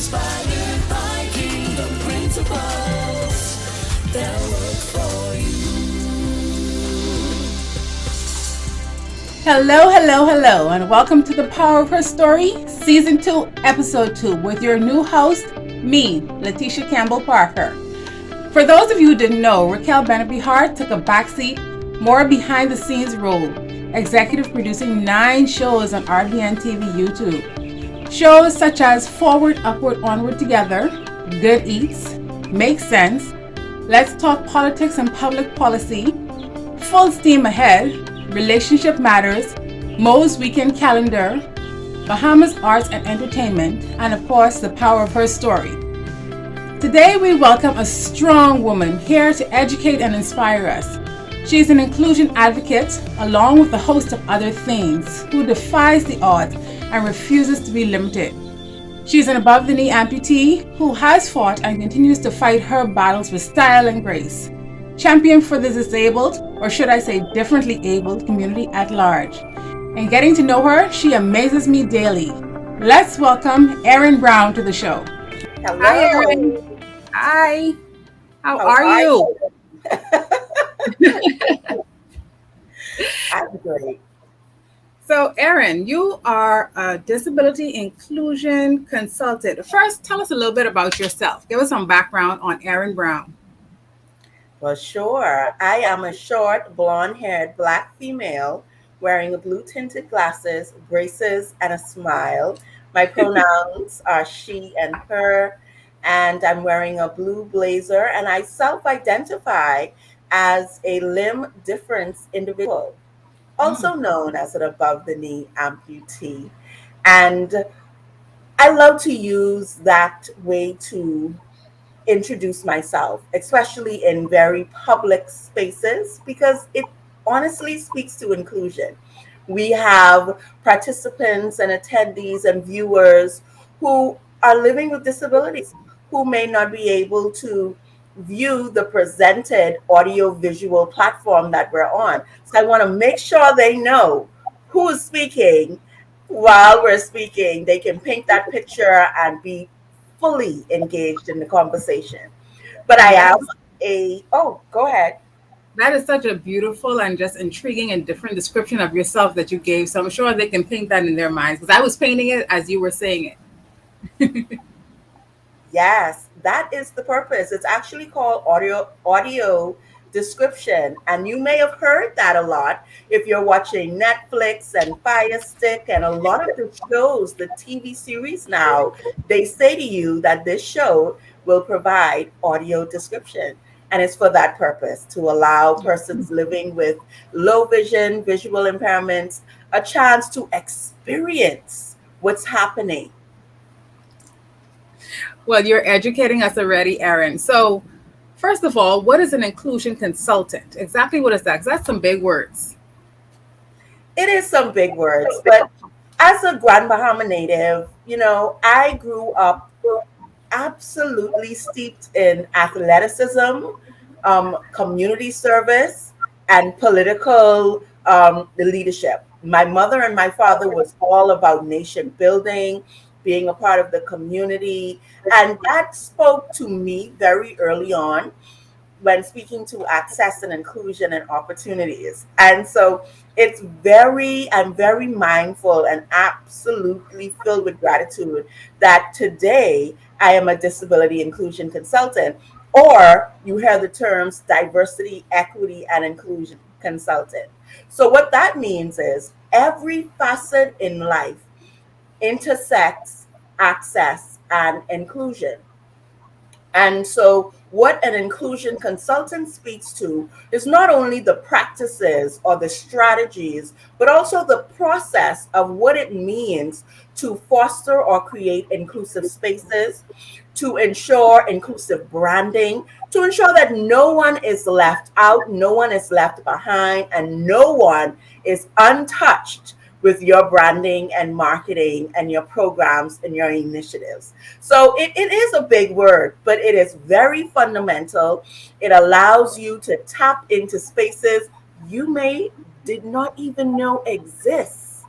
Inspired by kingdom principles that work for you. Hello, hello, hello, and welcome to The Power of Her Story, Season 2, Episode 2, with your new host, me, Letitia Campbell Parker. For those of you who didn't know, Raquel Beneby Hart took a backseat, more behind-the-scenes role, executive producing 9 shows on RBNTV YouTube. Shows such as Forward, Upward, Onward Together, Good Eats, Make Sense, Let's Talk Politics and Public Policy, Full Steam Ahead, Relationship Matters, Mo's Weekend Calendar, Bahamas Arts and Entertainment, and of course, The Power of Her Story. Today we welcome a strong woman here to educate and inspire us. She is an inclusion advocate, along with a host of other things, who defies the odds and refuses to be limited. She is an above-the-knee amputee who has fought and continues to fight her battles with style and grace. Champion for the disabled, or should I say differently abled, community at large. In getting to know her, she amazes me daily. Let's welcome Erin Brown to the show. Hello. Hi, Erin. Hi. How are you? I'm great. So, Erin, you are a disability inclusion consultant. First, tell us a little bit about yourself. Give us some background on Erin Brown. Well, sure. I am a short, blonde-haired Black female wearing blue tinted glasses, braces, and a smile. My pronouns are she and her, and I'm wearing a blue blazer, and I self-identify as a limb difference individual, also known as an above-the-knee amputee. And I love to use that way to introduce myself, especially in very public spaces, because it honestly speaks to inclusion. We have participants and attendees and viewers who are living with disabilities, who may not be able to view the presented audio-visual platform that we're on. So I want to make sure they know who is speaking while we're speaking. They can paint that picture and be fully engaged in the conversation. But I am go ahead. That is such a beautiful and just intriguing and different description of yourself that you gave. So I'm sure they can paint that in their minds, because I was painting it as you were saying it. Yes, that is the purpose. It's actually called audio description. And you may have heard that a lot if you're watching Netflix and Fire Stick and a lot of the shows, the TV series now, they say to you that this show will provide audio description. And it's for that purpose, to allow persons living with low vision, visual impairments, a chance to experience what's happening. Well, you're educating us already, Erin. So first of all, what is an inclusion consultant? Exactly what is that? Because that's some big words. It is some big words, but as a Grand Bahama native, I grew up absolutely steeped in athleticism, community service, and political leadership. My mother and my father was all about nation building, being a part of the community, and that spoke to me very early on when speaking to access and inclusion and opportunities. And so I'm very mindful and absolutely filled with gratitude that today I am a disability inclusion consultant, or you hear the terms diversity, equity, and inclusion consultant. So what that means is every facet in life intersects access and inclusion. And so what an inclusion consultant speaks to is not only the practices or the strategies, but also the process of what it means to foster or create inclusive spaces, to ensure inclusive branding, to ensure that no one is left out, no one is left behind, and no one is untouched with your branding and marketing and your programs and your initiatives. So it is a big word, but it is very fundamental. It allows you to tap into spaces you did not even know exist.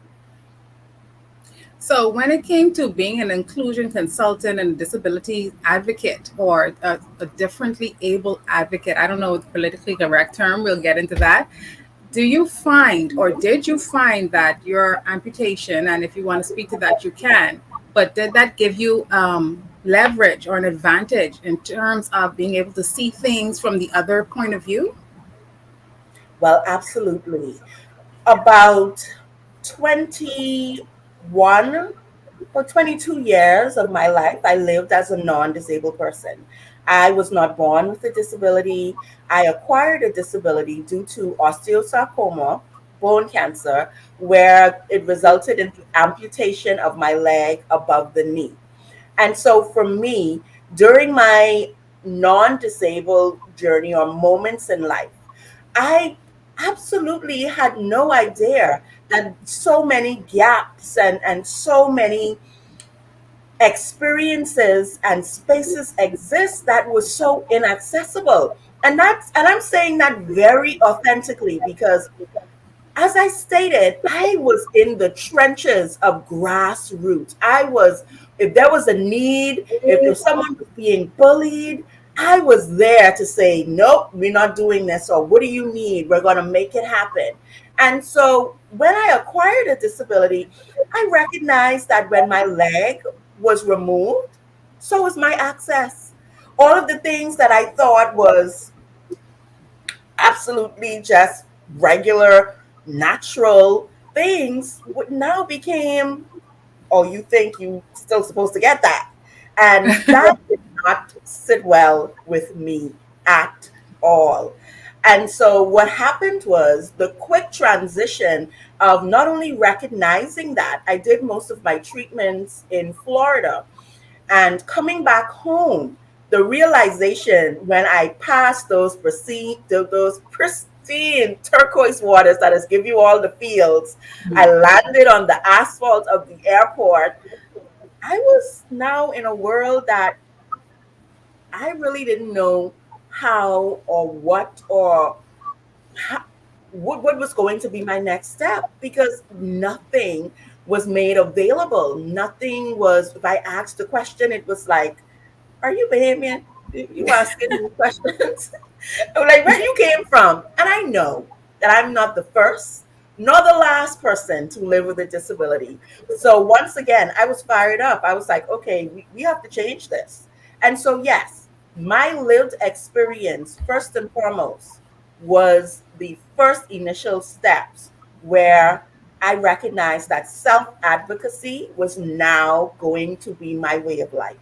So, when it came to being an inclusion consultant and disability advocate or a differently able advocate, I don't know the politically correct term, we'll get into that. Do you find, or did you find that your amputation, and if you want to speak to that, you can, but did that give you leverage or an advantage in terms of being able to see things from the other point of view? Well, absolutely. About 21 for 22 years of my life, I lived as a non disabled person. I was not born with a disability. I acquired a disability due to osteosarcoma, bone cancer, where it resulted in the amputation of my leg above the knee. And so for me, during my non disabled journey or moments in life, I absolutely had no idea that so many gaps and so many experiences and spaces exist that was so inaccessible. And I'm saying that very authentically because as I stated, I was in the trenches of grassroots. If there was a need, if someone was being bullied, I was there to say, nope, we're not doing this, or what do you need? We're going to make it happen. And so when I acquired a disability, I recognized that when my leg was removed, so was my access. All of the things that I thought was absolutely just regular, natural things would now became, oh, you think you still supposed to get that. And that did not sit well with me at all. And so what happened was the quick transition of not only recognizing that I did most of my treatments in Florida, and coming back home, the realization when I passed those pristine turquoise waters that has give you all the fields, I landed on the asphalt of the airport. I was now in a world that I really didn't know how or what or how, what was going to be my next step because nothing was made available. Nothing was, if I asked a question, it was like, are you Bahamian? You asking me questions? I'm like, where you came from? And I know that I'm not the first nor the last person to live with a disability. So once again, I was fired up. I was like, okay, we have to change this. And so, yes, my lived experience, first and foremost, was the first initial steps where I recognized that self advocacy was now going to be my way of life.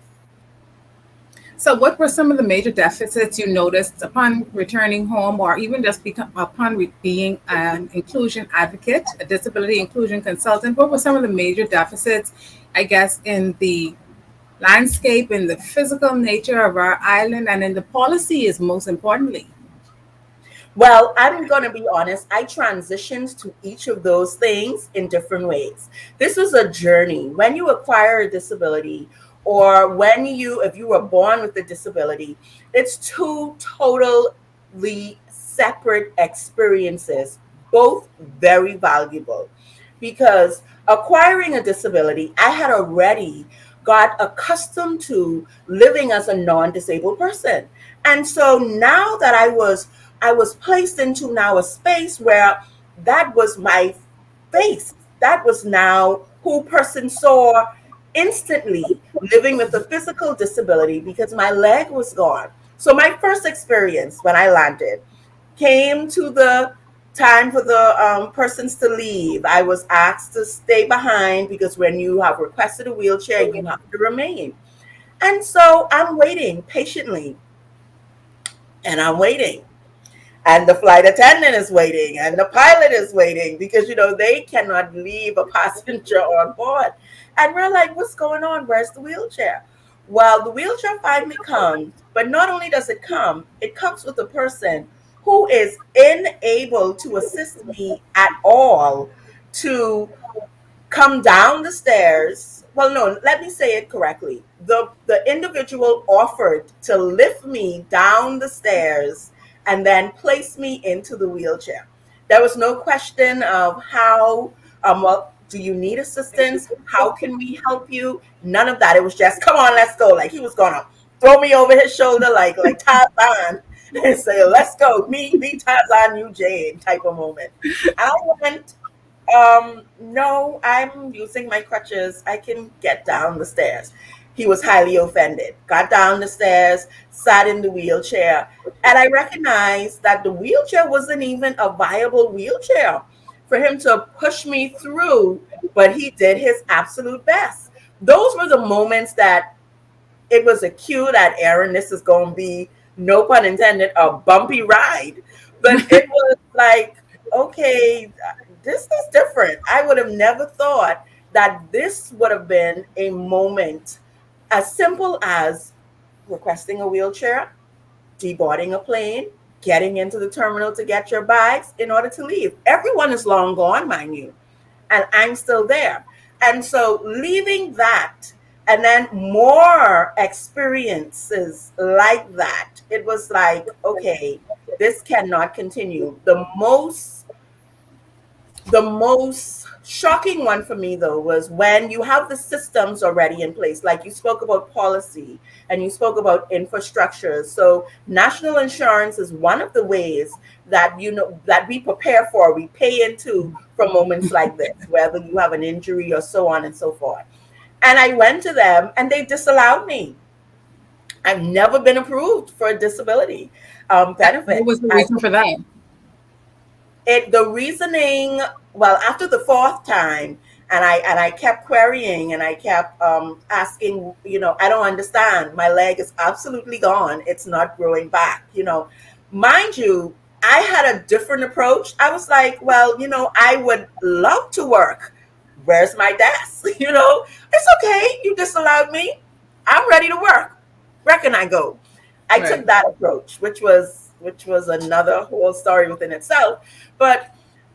So, what were some of the major deficits you noticed upon returning home, or even just upon being an inclusion advocate, a disability inclusion consultant? What were some of the major deficits, I guess, in the landscape, in the physical nature of our island, and in the policies, most importantly? Well, I'm going to be honest. I transitioned to each of those things in different ways. This was a journey. When you acquire a disability, or if you were born with a disability, it's two totally separate experiences, both very valuable. Because acquiring a disability, I had already got accustomed to living as a non-disabled person. And so now that I was placed into now a space where that was my face. That was now who person saw instantly living with a physical disability because my leg was gone. So my first experience when I landed came to the time for the persons to leave. I was asked to stay behind because when you have requested a wheelchair, you have to remain. And so I'm waiting patiently and I'm waiting and the flight attendant is waiting and the pilot is waiting because they cannot leave a passenger on board. And we're like, what's going on? Where's the wheelchair? Well, the wheelchair finally comes, but not only does it come, it comes with a person who is unable to assist me at all to come down the stairs. Well, no, let me say it correctly. The individual offered to lift me down the stairs and then place me into the wheelchair. There was no question of how. Well, Do you need assistance? How can we help you? None of that. It was just, come on, let's go. Like he was gonna throw me over his shoulder like Tarzan and say, let's go. Me Tarzan, you Jane type of moment. I went, no, I'm using my crutches. I can get down the stairs. He was highly offended. Got down the stairs, sat in the wheelchair, and I recognized that the wheelchair wasn't even a viable wheelchair for him to push me through, but he did his absolute best. Those were the moments that it was a cue that Erin, this is going to be, no pun intended, a bumpy ride. But it was like, okay, this is different. I would have never thought that this would have been a moment as simple as requesting a wheelchair, deboarding a plane, getting into the terminal to get your bags in order to leave. Everyone is long gone, mind you, and I'm still there. And so leaving that and then more experiences like that, it was like, okay, this cannot continue. The most shocking one for me though was when you have the systems already in place, like you spoke about policy and you spoke about infrastructure. So national insurance is one of the ways that that we prepare for, we pay into for moments like this, whether you have an injury or so on and so forth. And I went to them and they disallowed me. I've never been approved for a disability benefit. What was the reason for that? The reasoning, well, after the fourth time, and I kept querying and I kept asking, I don't understand. My leg is absolutely gone. It's not growing back. Mind you, I had a different approach. I was like, well, I would love to work. Where's my desk? It's okay. You disallowed me. I'm ready to work. Where can I go? I Right. took that approach, which was another whole story within itself. But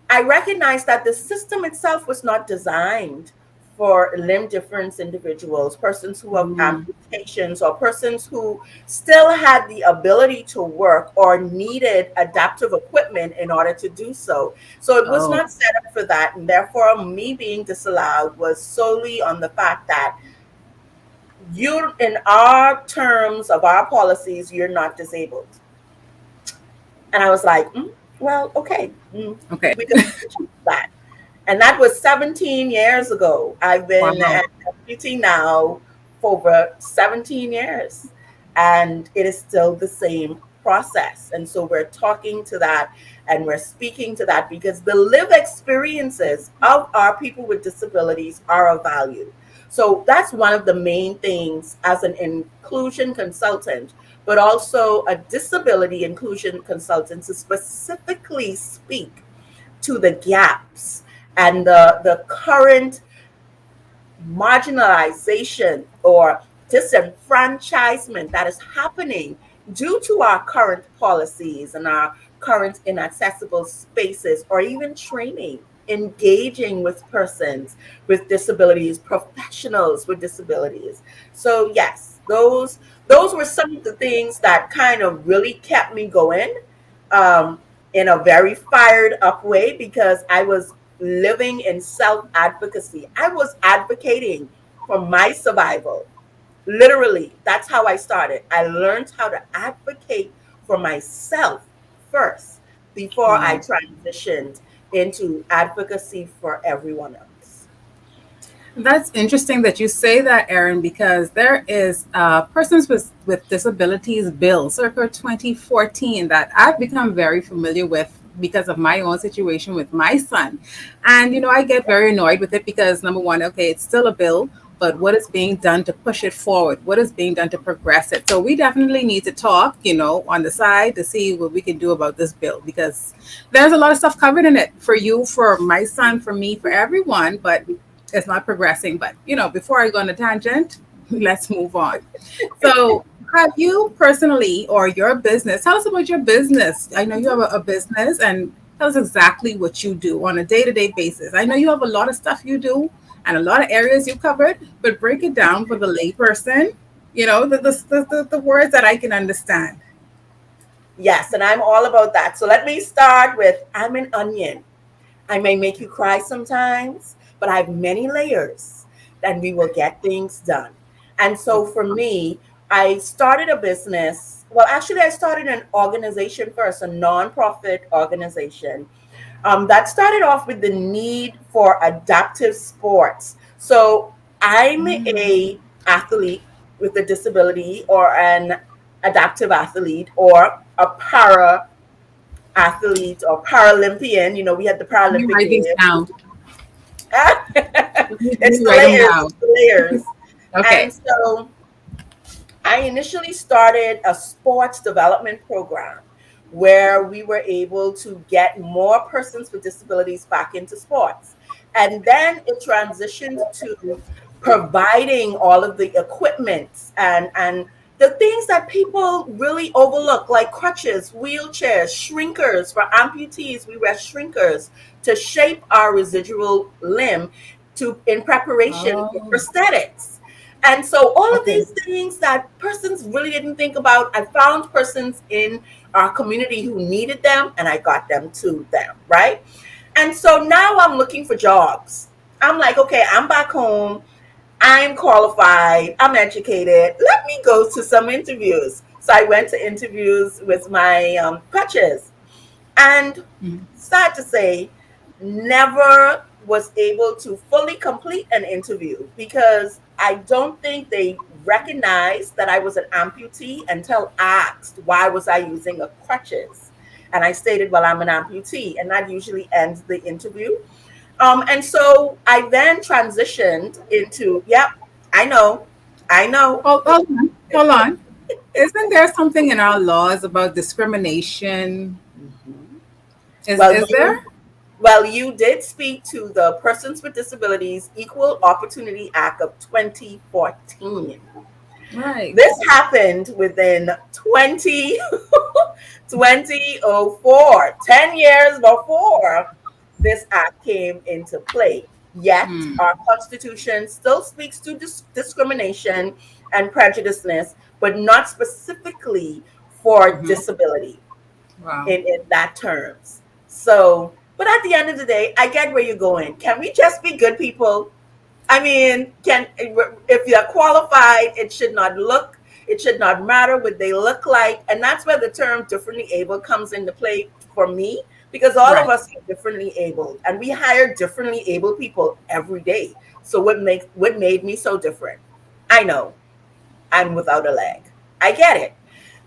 I recognized that the system itself was not designed for limb difference individuals, persons who have amputations, or persons who still had the ability to work or needed adaptive equipment in order to do so. So it was Oh, not set up for that. And therefore, me being disallowed was solely on the fact that in our terms of our policies, you're not disabled. And I was like, well, okay, okay. we can choose that. And that was 17 years ago. I've been Wow. at amputee now for over 17 years, and it is still the same process. And so we're talking to that and we're speaking to that because the lived experiences of our people with disabilities are of value. So that's one of the main things as an inclusion consultant, but also a disability inclusion consultant, to specifically speak to the gaps and the current marginalization or disenfranchisement that is happening due to our current policies and our current inaccessible spaces, or even training, engaging with persons with disabilities, professionals with disabilities. So yes, those were some of the things that kind of really kept me going, um, in a very fired up way, because I was living in self advocacy. I was advocating for my survival. Literally, that's how I started. I learned how to advocate for myself first before I Wow. transitioned into advocacy for everyone else. That's interesting that you say that, Erin, because there is persons with disabilities bill circa 2014 that I've become very familiar with because of my own situation with my son. And, I get very annoyed with it because, number one, okay, it's still a bill, but what is being done to push it forward? What is being done to progress it? So we definitely need to talk, on the side to see what we can do about this bill because there's a lot of stuff covered in it for you, for my son, for me, for everyone, but it's not progressing. But before I go on a tangent, let's move on. So, have you personally or your business? Tell us about your business. I know you have a business, and tell us exactly what you do on a day-to-day basis. I know you have a lot of stuff you do and a lot of areas you covered, but break it down for the layperson. The words that I can understand. Yes, and I'm all about that. So let me start with, I'm an onion. I may make you cry sometimes, but I have many layers, then we will get things done. And so for me, I started a business. Well, actually, I started an organization first, a nonprofit organization that started off with the need for adaptive sports. So I'm a athlete with a disability, or an adaptive athlete, or a para athlete, or Paralympian. You know, we had the Let me Paralympic write these Games. down. Let It's me the write them layers, down. it's the layers. And Okay. so I initially started a sports development program where we were able to get more persons with disabilities back into sports. And then it transitioned to providing all of the equipment and the things that people really overlook, like crutches, wheelchairs, shrinkers. For amputees, we wear shrinkers to shape our residual limb to in preparation for Oh, prosthetics. And so all of okay. these things that persons really didn't think about, I found persons in our community who needed them, and I got them to them, right? And so now I'm looking for jobs. I'm like, okay, I'm back home. I'm qualified. I'm educated. Let me go to some interviews. So I went to interviews with my crutches. And Mhm. sad to say, never was able to fully complete an interview because I don't think they recognized that I was an amputee until asked why was I using a crutches. And I stated, well, I'm an amputee, and that usually ends the interview. And so I then transitioned into, yep, I know, I know. Hold on. Hold on. Isn't there something in our laws about discrimination? Mhm. Is Well, is there? well, you did speak to the Persons with Disabilities Equal Opportunity Act of 2014. Right. This happened within 20, 2004, 10 years before this act came into play. Yet, Hmm. our Constitution still speaks to discrimination and prejudiceness, but not specifically for Hmm. disability Wow. in that terms. So, but at the end of the day, I get where you're going. Can we just be good people? I mean, can if you're qualified, it should not matter what they look like, and that's where the term differently able comes into play for me, because all of Right. us are differently abled, and we hire differently able people every day. So what made me so different? I know I'm without a leg. I get it,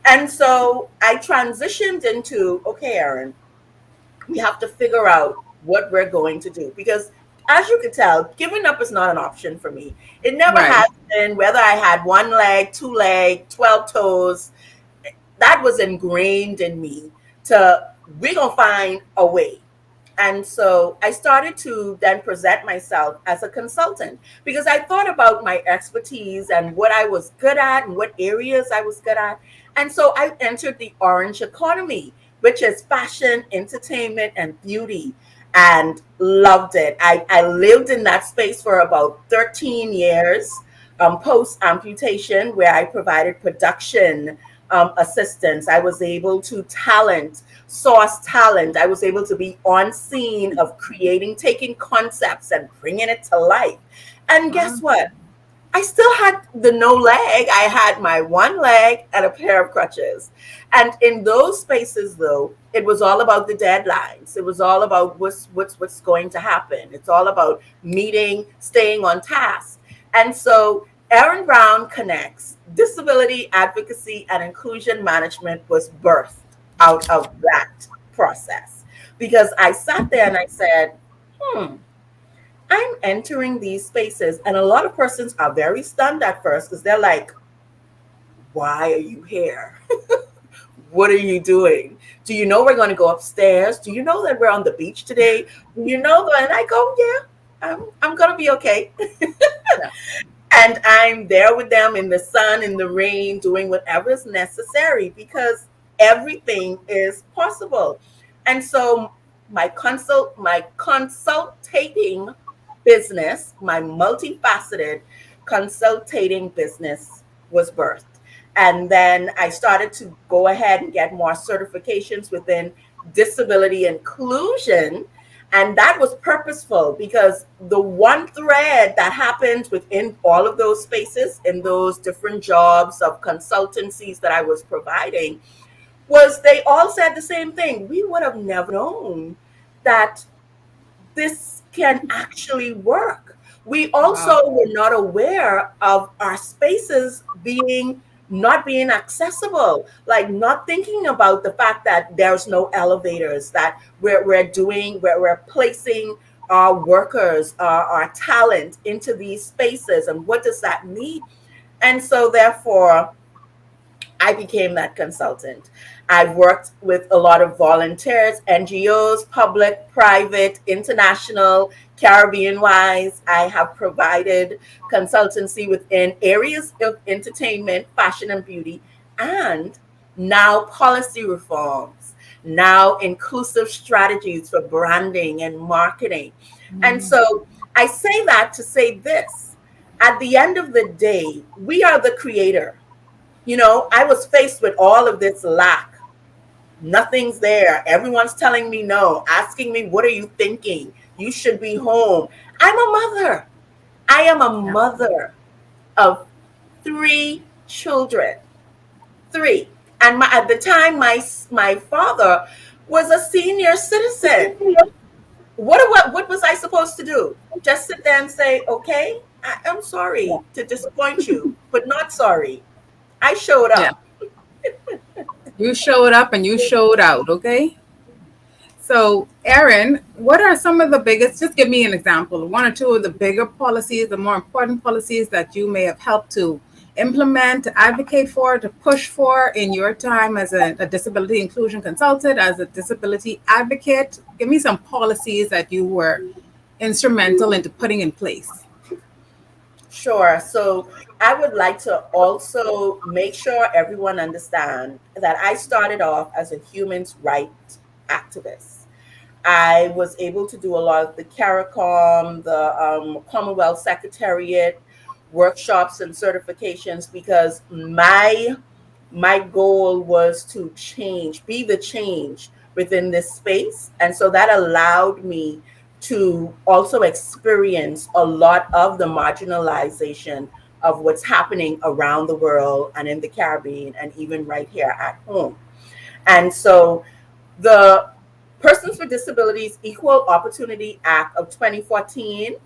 and so I transitioned into, okay, Erin, we have to figure out what we're going to do, because as you can tell, giving up is not an option for me. It never has Right. been, whether I had one leg, two leg, 12 toes. That was ingrained in me to, we're going to find a way. And so I started to then present myself as a consultant, because I thought about my expertise and what I was good at and what areas I was good at. And so I entered the orange economy, which is fashion, entertainment, and beauty, and loved it. I lived in that space for about 13 years, post amputation, where I provided production assistance. I was able to source talent. I was able to be on scene of creating, taking concepts and bringing it to life. And Wow. guess what? I still had the no leg. I had my one leg and a pair of crutches. And in those spaces, though, it was all about the deadlines. It was all about what's going to happen. It's all about meeting, staying on task. And so Erin Brown Connects, Disability Advocacy and Inclusion Management, was birthed out of that process. Because I sat there and I said, hmm, I'm entering these spaces, and a lot of persons are very stunned at first because they're like, why are you here? What are you doing? Do you know we're going to go upstairs? Do you know that we're on the beach today? Do you know that? And I go, yeah, I'm going to be okay. Yeah. And I'm there with them in the sun, in the rain, doing whatever is necessary, because everything is possible. And so my consultating business, my multifaceted consultating business, was birthed. And then I started to go ahead and get more certifications within disability inclusion. And that was purposeful because the one thread that happens within all of those spaces, in those different jobs of consultancies that I was providing, was they all said the same thing. We would have never known that this can actually work. We Wow. also were not aware of our spaces being not being accessible, like not thinking about the fact that there's no elevators, that we're placing our workers, our talent into these spaces, and what does that mean? And so therefore I became that consultant. I've worked with a lot of volunteers, NGOs, public, private, international, Caribbean wise. I have provided consultancy within areas of entertainment, fashion, and beauty, and now policy reforms, now inclusive strategies for branding and marketing. And Mm. so I say that to say this: at the end of the day, we are the creator. I was faced with all of this lack. Nothing's there. Everyone's telling me no, asking me, what are you thinking? You should be home. I'm a mother. I am a Yeah. mother of three children. Three. And at the time, my father was a senior citizen. What was I supposed to do? Just sit there and say, okay, I'm sorry to disappoint you, but not sorry. I showed Yeah. up. You showed up and you showed out, okay? So, Erin, what are some of the biggest, just give me an example, one or two of the bigger policies, the more important policies that you may have helped to implement, to advocate for, to push for in your time as a disability inclusion consultant, as a disability advocate? Give me some policies that you were instrumental into putting in place. Sure. So I would like to also make sure everyone understand that I started off as a human rights activist. I was able to do a lot of the CARICOM, the Commonwealth Secretariat workshops and certifications because my goal was to be the change within this space. And so that allowed me to also experience a lot of the marginalization of what's happening around the world and in the Caribbean and even right here at home. And so the Persons with Disabilities Equal Opportunity Act of 2014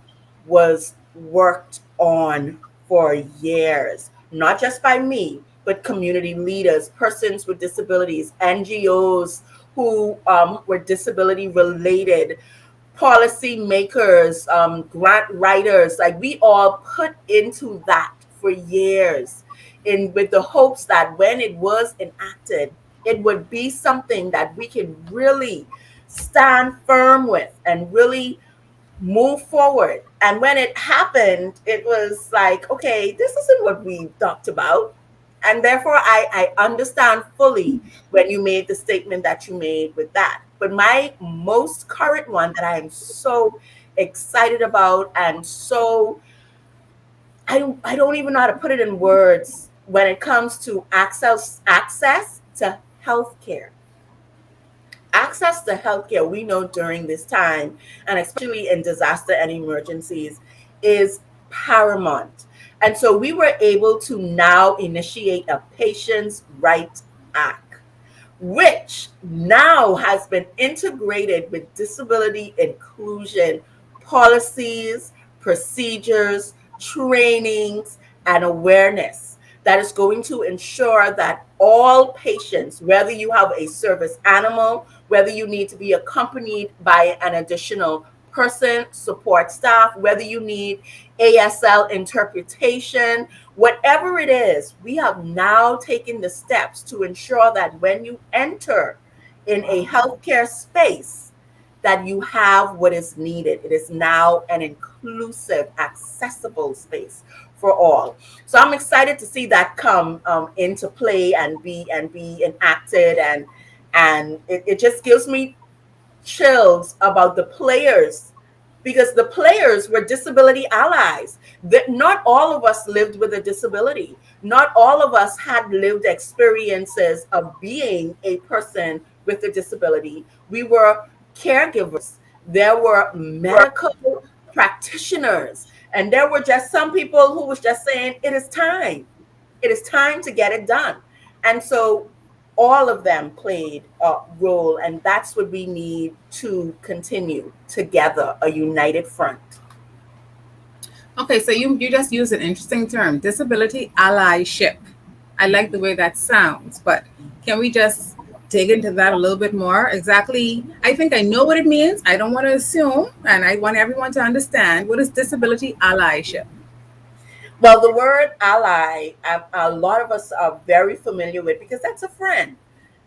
was worked on for years, not just by me, but community leaders, persons with disabilities, NGOs who were disability related, policy makers, grant writers. Like we all put into that for years, in with the hopes that when it was enacted, it would be something that we can really stand firm with and really move forward. And when it happened, it was like, okay, this isn't what we talked about. And therefore, I understand fully when you made the statement that you made with that. But my most current one that I am so excited about and so I don't even know how to put it in words when it comes to access to healthcare. Access to healthcare, we know during this time, and especially in disaster and emergencies, is paramount. And so we were able to now initiate a Patients' Right Act, which now has been integrated with disability inclusion policies, procedures, trainings, and awareness that is going to ensure that all patients, whether you have a service animal, whether you need to be accompanied by an additional person, support staff, whether you need ASL interpretation, whatever it is, we have now taken the steps to ensure that when you enter in a healthcare space, that you have what is needed. It is now an inclusive, accessible space for all. So I'm excited to see that come into play and be enacted, and it just gives me chills about the players because the players were disability allies. That not all of us lived with a disability. Not all of us had lived experiences of being a person with a disability. We were caregivers there were medical practitioners, and there were just some people who was just saying, it is time. It is time to get it done. And so all of them played a role, and that's what we need to continue together, a united front. Okay, so you just used an interesting term, disability allyship. I like the way that sounds, but can we just dig into that a little bit more? Exactly, I think I know what it means. I don't want to assume, and I want everyone to understand, what is disability allyship? Well, the word ally, a lot of us are very familiar with, because that's a friend.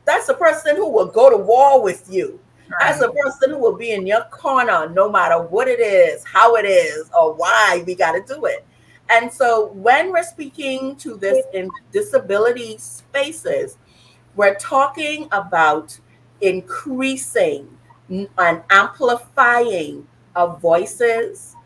That's a person who will go to war with you. That's a person who will be in your corner no matter what it is, how it is, or why we got to do it. And so when we're speaking to this in disability spaces, we're talking about increasing and amplifying of voices,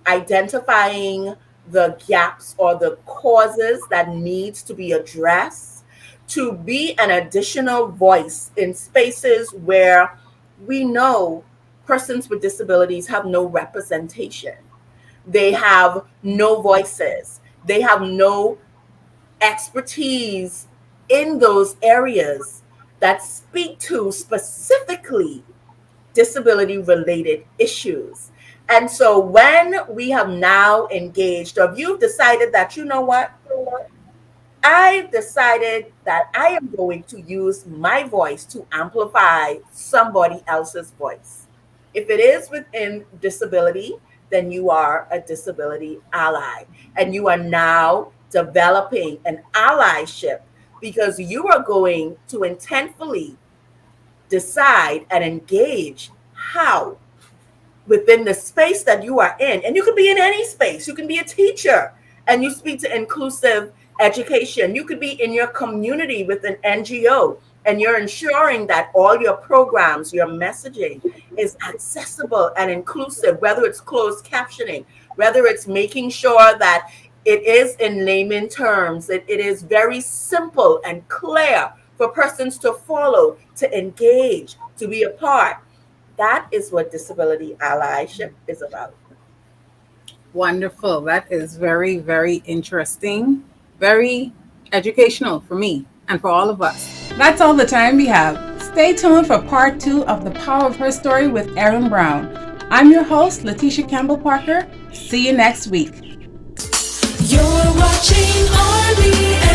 identifying the gaps or the causes that needs to be addressed, to be an additional voice in spaces where we know persons with disabilities have no representation. They have no voices. They have no expertise in those areas that speak to specifically disability related issues. And so when we have now engaged, or if you've decided that, you know what, I've decided that I am going to use my voice to amplify somebody else's voice. If it is within disability, then you are a disability ally. And you are now developing an allyship, because you are going to intentfully decide and engage how within the space that you are in. And you could be in any space. You can be a teacher and you speak to inclusive education. You could be in your community with an NGO, and you're ensuring that all your programs, your messaging is accessible and inclusive, whether it's closed captioning, whether it's making sure that it is in layman terms, that it is very simple and clear for persons to follow, to engage, to be a part. That is what disability allyship is about. Wonderful. That is very, very interesting, very educational for me and for all of us. That's all the time we have. Stay tuned for part 2 of The Power of Her Story with Erin Brown. I'm your host, Letitia Campbell Parker. See you next week. You're watching RBNTV.